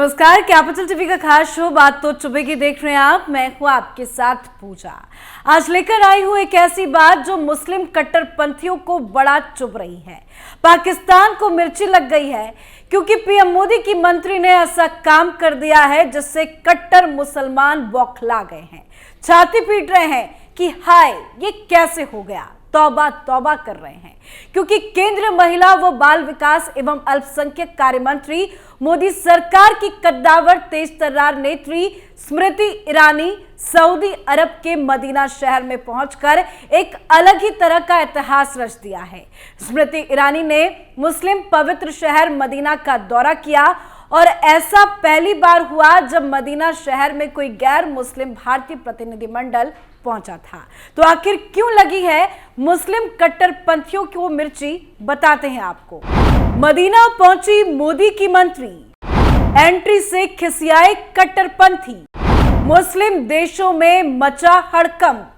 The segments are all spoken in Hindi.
नमस्कार, कैपिटल टीवी का खास शो बात तो चुभे की देख रहे हैं आप। मैं हूं आपके साथ पूजा। आज लेकर आई हूं एक ऐसी बात जो मुस्लिम कट्टरपंथियों को बड़ा चुभ रही है। पाकिस्तान को मिर्ची लग गई है क्योंकि पीएम मोदी की मंत्री ने ऐसा काम कर दिया है जिससे कट्टर मुसलमान बौखला गए हैं, छाती पीट रहे हैं कि हाय ये कैसे हो गया, तौबा तौबा कर रहे हैं। क्योंकि केंद्रीय महिला व बाल विकास एवं अल्पसंख्यक कार्य मंत्री मोदी सरकार की कद्दावर तेज तर्रार नेत्री स्मृति ईरानी सऊदी अरब के मदीना शहर में पहुंचकर एक अलग ही तरह का इतिहास रच दिया है। स्मृति ईरानी ने मुस्लिम पवित्र शहर मदीना का दौरा किया और ऐसा पहली बार हुआ जब मदीना शहर में कोई गैर मुस्लिम भारतीय प्रतिनिधिमंडल पहुंचा था। तो आखिर क्यों लगी है मुस्लिम कट्टरपंथियों को मिर्ची, बताते हैं आपको। मदीना पहुंची मोदी की मंत्री, एंट्री से खिसियाए कट्टरपंथी, मुस्लिम देशों में मचा हड़कंप,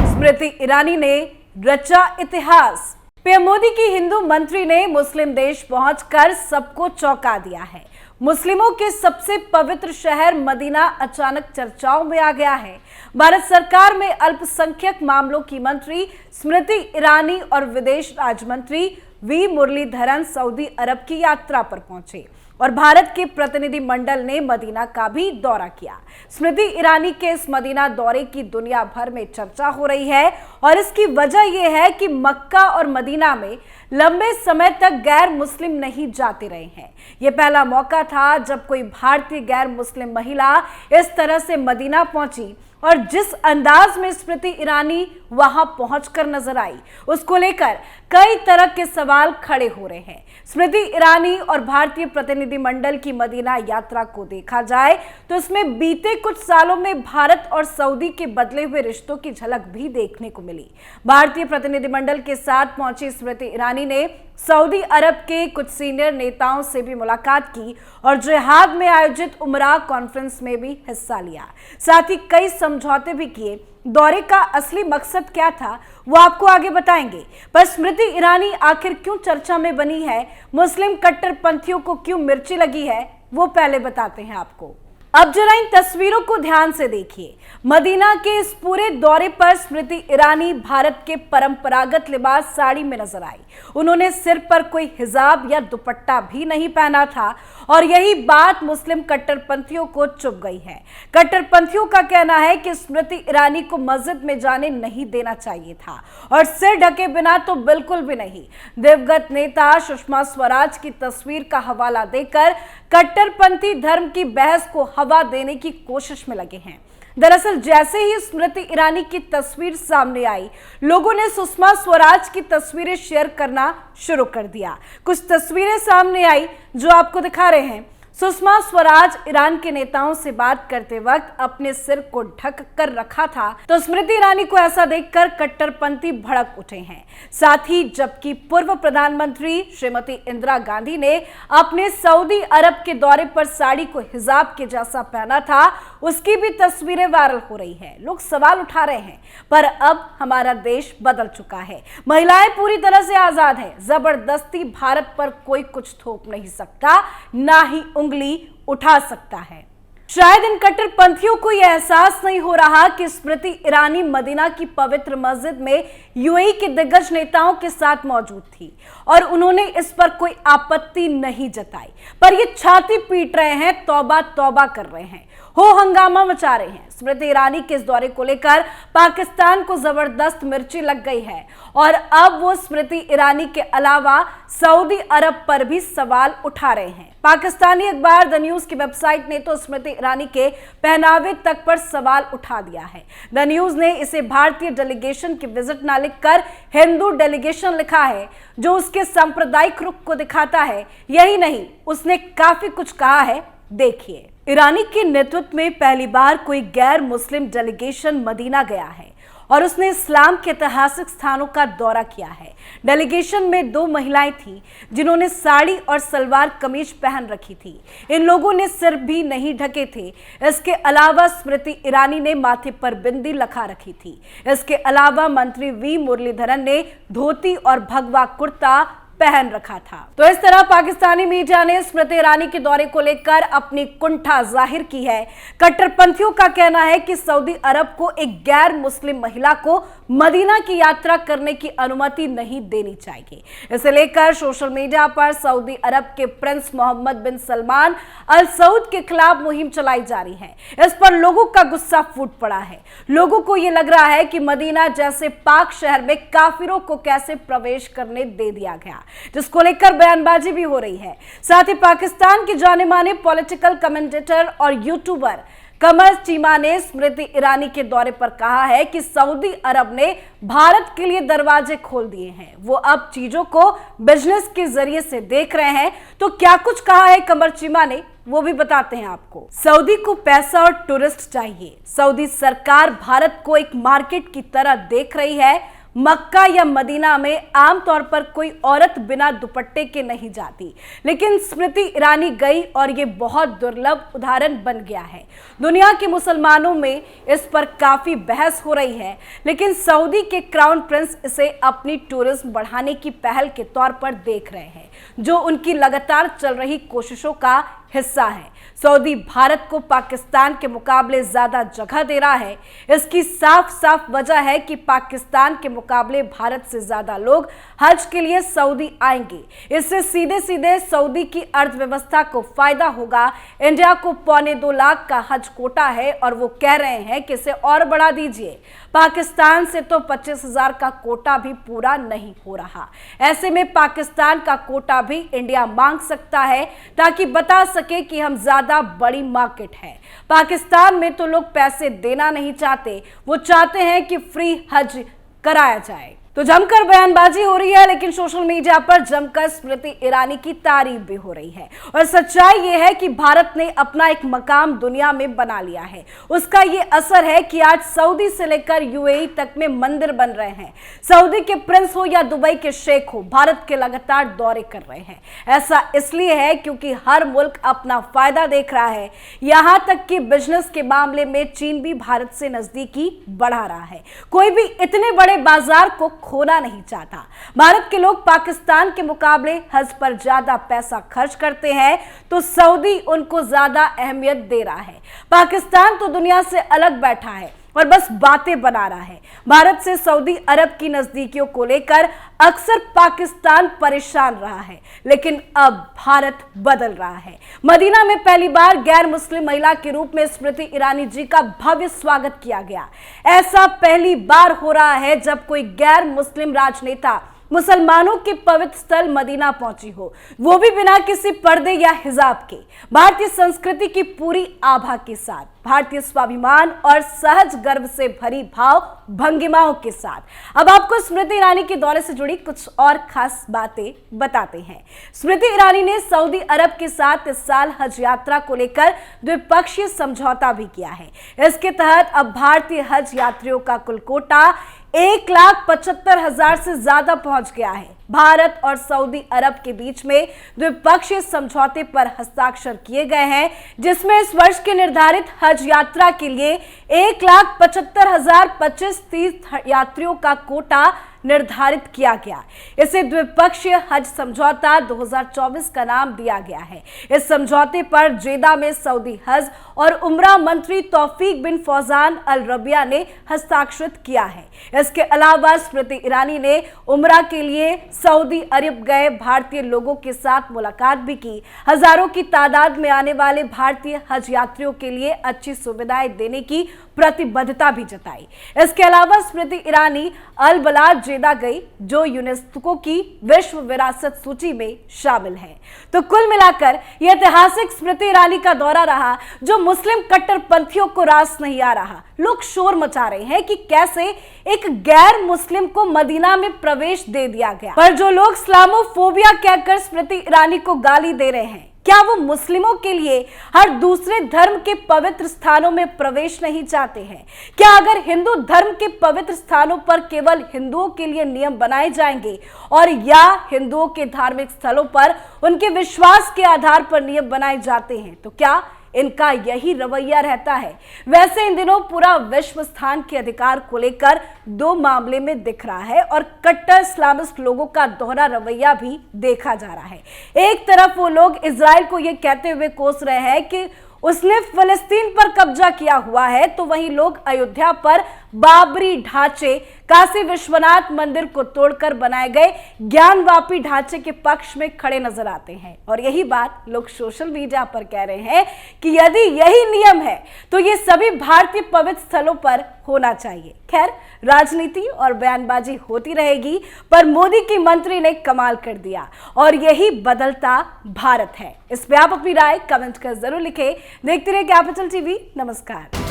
स्मृति ईरानी ने रचा इतिहास। पीएम मोदी की हिंदू मंत्री ने मुस्लिम देश पहुंचकर सबको चौंका दिया है। मुस्लिमों के सबसे पवित्र शहर मदीना अचानक चर्चाओं में आ गया है। भारत सरकार में अल्पसंख्यक मामलों की मंत्री स्मृति ईरानी और विदेश राज्य मंत्री वी मुरलीधरन सऊदी अरब की यात्रा पर पहुंचे और भारत के प्रतिनिधि मंडल ने मदीना का भी दौरा किया। स्मृति ईरानी के इस मदीना दौरे की दुनिया भर में चर्चा हो रही है और इसकी वजह यह है कि मक्का और मदीना में लंबे समय तक गैर मुस्लिम नहीं जाते रहे हैं। यह पहला मौका था जब कोई भारतीय गैर मुस्लिम महिला इस तरह से मदीना पहुंची और जिस अंदाज में स्मृति ईरानी वहां पहुंचकर नजर आई, उसको लेकर कई तरह के सवाल खड़े हो रहे हैं। स्मृति ईरानी और भारतीय प्रतिनिधिमंडल की मदीना यात्रा को देखा जाए तो इसमें बीते कुछ सालों में भारत और सऊदी के बदले हुए रिश्तों की झलक भी देखने को मिली। भारतीय प्रतिनिधिमंडल के साथ पहुंची स्मृति ईरानी ने सऊदी अरब के कुछ सीनियर नेताओं से भी मुलाकात की और जिहाद में आयोजित उमरा कॉन्फ्रेंस में भी हिस्सा लिया। साथ ही कई समझौते भी किए। दौरे का असली मकसद क्या था वो आपको आगे बताएंगे, पर स्मृति ईरानी आखिर क्यों चर्चा में बनी है, मुस्लिम कट्टरपंथियों को क्यों मिर्ची लगी है, वो पहले बताते हैं आपको। अब जरा इन तस्वीरों को ध्यान से देखिए। मदीना के इस पूरे दौरे पर स्मृति ईरानी भारत के परंपरागत लिबास साड़ी में नजर आई। उन्होंने सिर पर कोई हिजाब या दुपट्टा भी नहीं पहना था और यही बात मुस्लिम कट्टरपंथियों को चुभ गई है। कट्टरपंथियों का कहना है कि स्मृति ईरानी को मस्जिद में जाने नहीं देना चाहिए था और सिर ढके बिना तो बिल्कुल भी नहीं। दिवंगत नेता सुषमा स्वराज की तस्वीर का हवाला देकर कट्टरपंथी धर्म की बहस को हवा देने की कोशिश में लगे हैं। दरअसल जैसे ही स्मृति ईरानी की तस्वीर सामने आई, लोगों ने सुषमा स्वराज की तस्वीरें शेयर करना शुरू कर दिया। कुछ तस्वीरें सामने आई जो आपको दिखा रहे हैं। सुषमा स्वराज ईरान के नेताओं से बात करते वक्त अपने सिर को ढक कर रखा था, तो स्मृति ईरानी को ऐसा देखकर कट्टरपंथी भड़क उठे हैं। साथ ही जबकि पूर्व प्रधानमंत्री श्रीमती इंदिरा गांधी ने अपने सऊदी अरब के दौरे पर साड़ी को हिजाब के जैसा पहना था, उसकी भी तस्वीरें वायरल हो रही हैं। लोग सवाल उठा रहे हैं, पर अब हमारा देश बदल चुका है। महिलाएं पूरी तरह से आजाद हैं। जबरदस्ती भारत पर कोई कुछ थोप नहीं सकता, ना ही उंगली उठा सकता है। शायद इन कट्टरपंथियों को यह एहसास नहीं हो रहा कि स्मृति ईरानी मदीना की पवित्र मस्जिद में यूएई के दिग्गज नेताओं के साथ मौजूद थी और उन्होंने इस पर कोई आपत्ति नहीं जताई, पर ये छाती पीट रहे हैं, तौबा तौबा कर रहे हैं, हो हंगामा मचा रहे हैं। स्मृति ईरानी के इस दौरे को लेकर पाकिस्तान को जबरदस्त मिर्ची लग गई है और अब वो स्मृति ईरानी के अलावा सऊदी अरब पर भी सवाल उठा रहे हैं। पाकिस्तानी अखबार द न्यूज की वेबसाइट ने तो स्मृति ईरानी के पहनावे तक पर सवाल उठा दिया है। द न्यूज ने इसे भारतीय डेलीगेशन की विजिट ना लिखकर हिंदू डेलीगेशन लिखा है, जो उसके सांप्रदायिक रुख को दिखाता है। यही नहीं, उसने काफी कुछ कहा है, देखिए। ईरानी के नेतृत्व में पहली बार कोई गैर मुस्लिम डेलीगेशन मदीना गया है और उसने इस्लाम के ऐतिहासिक स्थानों का दौरा किया है। डेलीगेशन में 2 महिलाएं थीं जिन्होंने साड़ी और सलवार कमीज पहन रखी थी। इन लोगों ने सिर भी नहीं ढके थे। इसके अलावा स्मृति ईरानी ने माथे पर बिंदी लगा रखी थी। इसके अलावा मंत्री वी मुरलीधरन ने धोती और भगवा कुर्ता पहन रखा था। तो इस तरह पाकिस्तानी मीडिया ने स्मृति ईरानी के दौरे को लेकर अपनी कुंठा जाहिर की है। कट्टरपंथियों का कहना है कि सऊदी अरब को एक गैर मुस्लिम महिला को मदीना की यात्रा करने की अनुमति नहीं देनी चाहिए। इसे लेकर सोशल मीडिया पर सऊदी अरब के प्रिंस मोहम्मद बिन सलमान अल सऊद के खिलाफ मुहिम चलाई जा रही है। इस पर लोगों का गुस्सा फूट पड़ा है। लोगों को यह लग रहा है कि मदीना जैसे पाक शहर में काफिरों को कैसे प्रवेश करने दे दिया गया, जिसको लेकर बयानबाजी भी हो रही है। साथ ही पाकिस्तान के जाने माने पॉलिटिकल कमेंटेटर और यूट्यूबर कमर चीमा ने स्मृति ईरानी के दौरे पर कहा है कि सऊदी अरब ने भारत के लिए दरवाजे खोल दिए हैं। वो अब चीजों को बिजनेस के जरिए से देख रहे हैं। तो क्या कुछ कहा है कमर चीमा ने, वो भी बताते हैं आपको। सऊदी को पैसा और टूरिस्ट चाहिए। सऊदी सरकार भारत को एक मार्केट की तरह देख रही है। मक्का या मदीना में आमतौर पर कोई औरत बिना दुपट्टे के नहीं जाती, लेकिन स्मृति ईरानी गई और ये बहुत दुर्लभ उदाहरण बन गया है। दुनिया के मुसलमानों में इस पर काफी बहस हो रही है, लेकिन सऊदी के क्राउन प्रिंस इसे अपनी टूरिज्म बढ़ाने की पहल के तौर पर देख रहे हैं, जो उनकी लगातार चल रही कोशिशों का हिस्सा है। सऊदी भारत को पाकिस्तान के मुकाबले ज्यादा जगह दे रहा है। इसकी साफ साफ वजह है कि पाकिस्तान के मुकाबले भारत से ज्यादा लोग हज के लिए सऊदी आएंगे। इससे सीधे सीधे सऊदी की अर्थव्यवस्था को फायदा होगा। इंडिया को 2.25 लाख का हज कोटा है और वो कह रहे हैं कि इसे और बढ़ा दीजिए। पाकिस्तान से तो 25,000 का कोटा भी पूरा नहीं हो रहा। ऐसे में पाकिस्तान का कोटा भी इंडिया मांग सकता है, ताकि बता सके कि हम ज्यादा बड़ी मार्केट है। पाकिस्तान में तो लोग पैसे देना नहीं चाहते, वो चाहते हैं कि फ्री हज कराया जाए। तो जमकर बयानबाजी हो रही है, लेकिन सोशल मीडिया पर जमकर स्मृति ईरानी की तारीफ भी हो रही है। और सच्चाई यह है कि भारत ने अपना एक मकाम दुनिया में बना लिया है। उसका ये असर है कि आज सऊदी से लेकर यूएई तक में मंदिर बन रहे हैं। सऊदी के प्रिंस हो या दुबई के शेख हो, भारत के लगातार दौरे कर रहे हैं। ऐसा इसलिए है क्योंकि हर मुल्क अपना फायदा देख रहा है। यहां तक कि बिजनेस के मामले में चीन भी भारत से नजदीकी बढ़ा रहा है। कोई भी इतने बड़े बाजार को खोना नहीं चाहता। भारत के लोग पाकिस्तान के मुकाबले हज पर ज्यादा पैसा खर्च करते हैं, तो सऊदी उनको ज्यादा अहमियत दे रहा है। पाकिस्तान तो दुनिया से अलग बैठा है और बस बातें बना रहा है। भारत से सऊदी अरब की नजदीकियों को लेकर अक्सर पाकिस्तान परेशान रहा है, लेकिन अब भारत बदल रहा है। मदीना में पहली बार गैर मुस्लिम महिला के रूप में स्मृति ईरानी जी का भव्य स्वागत किया गया। ऐसा पहली बार हो रहा है जब कोई गैर मुस्लिम राजनेता मुसलमानों के पवित्र स्थल मदीना पहुंची हो, वो भी बिना किसी पर्दे या हिजाब के, भारतीय संस्कृति की पूरी आभा के साथ, भारतीय स्वाभिमान और सहज गर्व से भरी भाव भंगिमाओं के साथ। अब आपको स्मृति ईरानी के दौरे से जुड़ी कुछ और खास बातें बताते हैं। स्मृति ईरानी ने सऊदी अरब के साथ इस साल हज यात्रा को लेकर द्विपक्षीय समझौता भी किया है। इसके तहत अब भारतीय हज यात्रियों का कुल कोटा 1,75,000 से ज्यादा पहुंच गया है। भारत और सऊदी अरब के बीच में द्विपक्षीय समझौते पर हस्ताक्षर किए गए हैं, जिसमें इस वर्ष के निर्धारित हज यात्रा के लिए 1,75,000 25 तीर्थ यात्रियों का कोटा निर्धारित किया गया। इसे द्विपक्षीय हज समझौता 2024 का नाम दिया गया है। इस समझौते पर जेदा में सऊदी हज और उमरा मंत्री तौफीक बिन फौजान अल रबिया ने हस्ताक्षरित किया है। इसके अलावा स्मृति ईरानी ने उमरा के लिए सऊदी अरब गए भारतीय लोगों के साथ मुलाकात भी की। हजारों की तादाद में आने वाले भारतीय हज यात्रियों के लिए अच्छी सुविधाएं देने की प्रतिबद्धता भी जताई। इसके अलावा स्मृति ईरानी अल बलाद जेदा गई, जो यूनेस्को की विश्व विरासत सूची में शामिल है। तो कुल मिलाकर यह ऐतिहासिक स्मृति ईरानी का दौरा रहा, जो मुस्लिम कट्टरपंथियों को रास नहीं आ रहा। लोग शोर मचा रहे हैं कि कैसे एक गैर मुस्लिम को मदीना में प्रवेश दे दिया गया, पर जो लोग इस्लामोफोबिया कहकर स्मृति ईरानी को गाली दे रहे हैं, क्या वो मुस्लिमों के लिए हर दूसरे धर्म के पवित्र स्थानों में प्रवेश नहीं चाहते हैं? क्या अगर हिंदू धर्म के पवित्र स्थानों पर केवल हिंदुओं के लिए नियम बनाए जाएंगे और या हिंदुओं के धार्मिक स्थलों पर उनके विश्वास के आधार पर नियम बनाए जाते हैं, तो क्या इनका यही रवैया रहता है। वैसे इन दिनों पूरा विश्व स्थान के अधिकार को लेकर दो मामले में दिख रहा है और कट्टर इस्लामिस्ट लोगों का दोहरा रवैया भी देखा जा रहा है। एक तरफ वो लोग इजराइल को यह कहते हुए कोस रहे हैं कि उसने फिलिस्तीन पर कब्जा किया हुआ है, तो वहीं लोग अयोध्या पर बाबरी ढांचे काशी विश्वनाथ मंदिर को तोड़कर बनाए गए ज्ञानवापी ढांचे के पक्ष में खड़े नजर आते हैं। और यही बात लोग सोशल मीडिया पर कह रहे हैं कि यदि यही नियम है तो ये सभी भारतीय पवित्र स्थलों पर होना चाहिए। खैर, राजनीति और बयानबाजी होती रहेगी, पर मोदी की मंत्री ने कमाल कर दिया और यही बदलता भारत है। इस पे आप अपनी राय कमेंट कर जरूर लिखें। देखते रहिए कैपिटल टीवी। नमस्कार।